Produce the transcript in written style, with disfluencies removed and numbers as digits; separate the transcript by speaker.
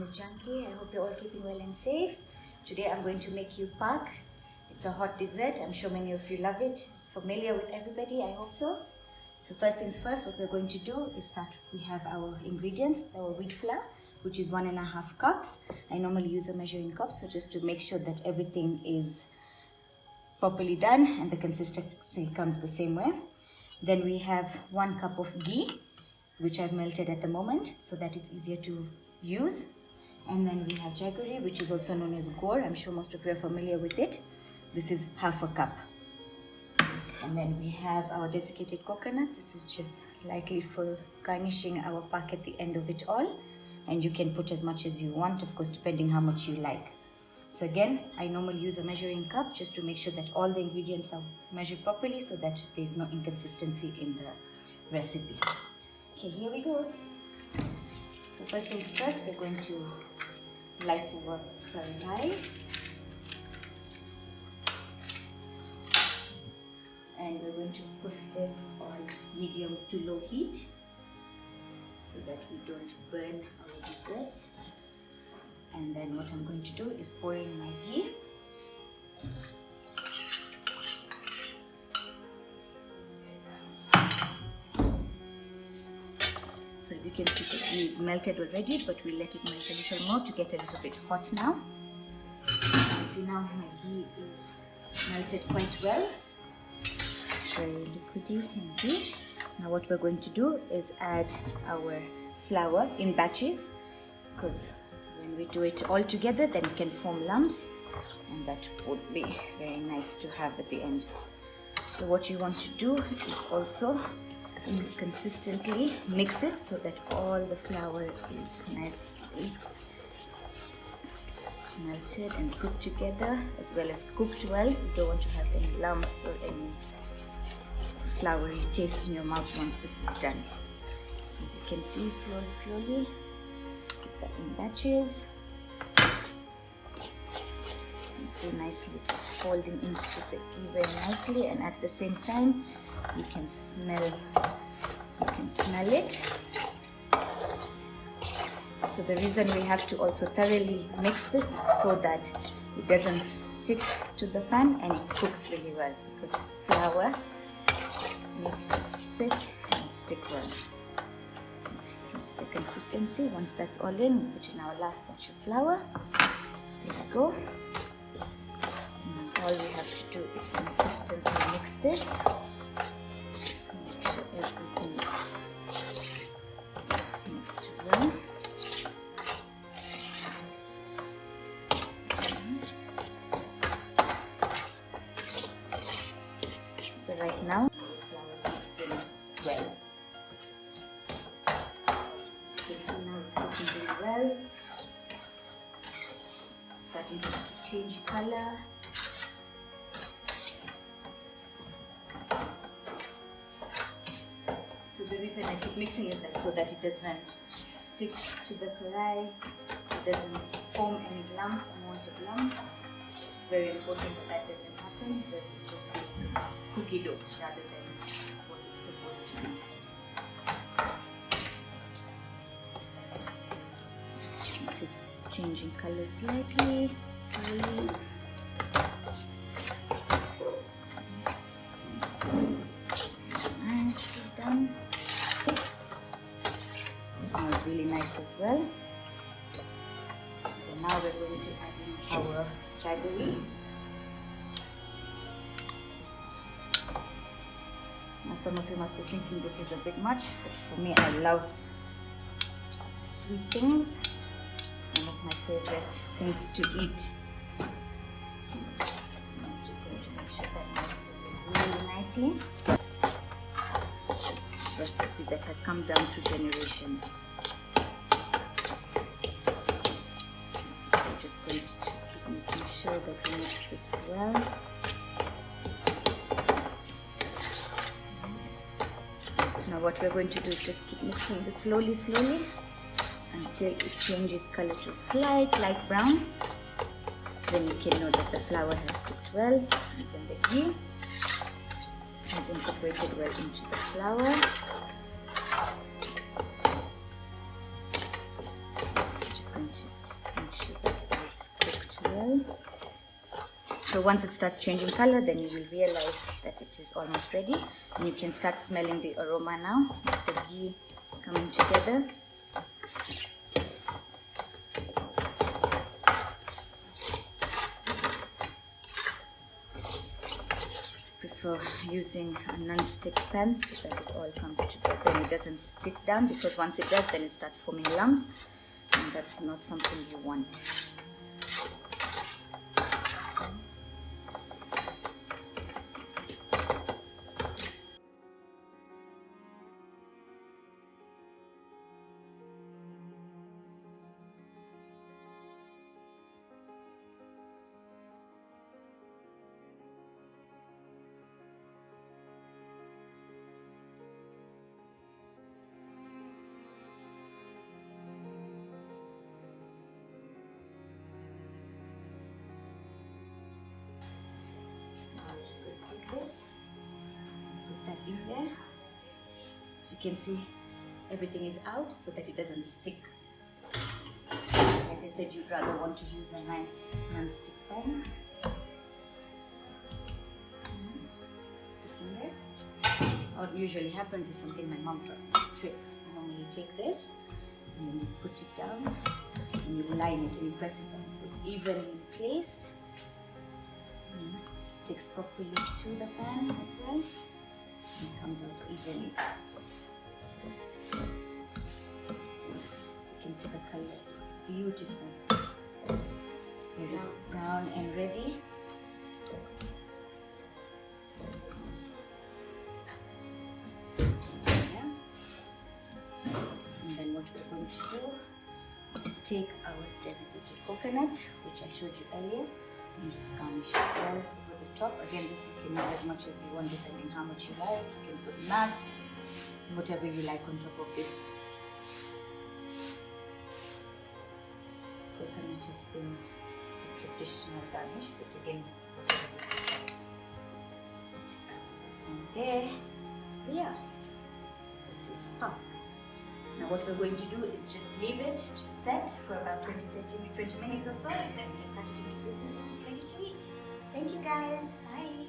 Speaker 1: is Janki. I hope you're all keeping well and safe. Today I'm going to make you Paak. It's a hot dessert. I'm sure many of you love it. It's familiar with everybody. I hope so. So first things first, what we're going to do is we have our ingredients, our wheat flour, which is 1.5 cups. I normally use a measuring cup, so just to make sure that everything is properly done and the consistency comes the same way. Then we have 1 cup of ghee, which I've melted at the moment so that it's easier to use. And then we have jaggery, which is also known as ghee. I'm sure most of you are familiar with it. This is 1/2 cup. And then we have our desiccated coconut. This is just lightly for garnishing our paak at the end of it all. And you can put as much as you want, of course, depending how much you like. So again, I normally use a measuring cup just to make sure that all the ingredients are measured properly so that there's no inconsistency in the recipe. Okay, here we go. So first things first, we're going to light our fry. And we're going to put this on medium to low heat so that we don't burn our dessert. And then what I'm going to do is pour in my ghee. So as you can see, the ghee is melted already, but we'll let it melt a little more to get a little bit hot now. You see now my ghee is melted quite well. Very liquidy and ghee. Now what we're going to do is add our flour in batches, because when we do it all together then it can form lumps, and that would be very nice to have at the end. So what you want to do is also consistently mix it so that all the flour is nicely melted and cooked together, as well as cooked well. You don't want to have any lumps or any floury taste in your mouth once this is done. So as you can see, slowly put that in batches. You see nicely just folding into the ghee very nicely, and at the same time you can smell it. So the reason we have to also thoroughly mix this is so that it doesn't stick to the pan and it cooks really well, because flour needs to sit and stick well. That's the consistency. Once that's all in, we put in our last batch of flour. There we go. And all we have to do is consistently mix this. Make sure everything is mixed well. So right now, well. So see now it's cooking really well. Starting to change color. So the reason I keep mixing is that so that it doesn't stick to the karai, it doesn't form any lumps, unwanted lumps. It's very important that doesn't happen, because it just gives cookie dough rather than what it's supposed to be. It's changing color slightly, slowly. Nice, it's done. It smells really nice as well. And now we're going to add in our jaggery. Now some of you must be thinking this is a bit much, but for me, I love sweet things. It's one of my favorite things to eat. So I'm just going to make sure that melts really nicely. This recipe that has come down through generations. So I'm just going to keep making sure that we mix this well. Now what we're going to do is just keep mixing this slowly until it changes color to a slight light brown. Then you can know that the flour has cooked well, and then the ghee has incorporated well into the flour. So just going to So once it starts changing color, then you will realize that it is almost ready. And you can start smelling the aroma now, the ghee coming together. Prefer using a non-stick pan so that it all comes together and it doesn't stick down, because once it does, then it starts forming lumps, and that's not something you want. I'm just going to take this, put that in there. As you can see, everything is out so that it doesn't stick. Like I said, you'd rather want to use a nice non-stick pan. This in there. What usually happens is something my mom taught me, a trick. You normally take this and then you put it down and you line it and you press it down so it's evenly placed. It sticks properly to the pan as well. And it comes out evenly. So you can see the color looks beautiful. Very brown and ready. Yeah. And then what we're going to do is take our desiccated coconut, which I showed you earlier, and just garnish it well over the top. Again, this you can use as much as you want depending how much you like. You can put nuts, whatever you like on top of this. Coconut has been the traditional garnish, but again, and there we are. This is Paak. Now what we're going to do is just leave it to set for about 20 minutes or so, and then we can cut it into pieces and it's ready to eat. Thank you guys. Bye.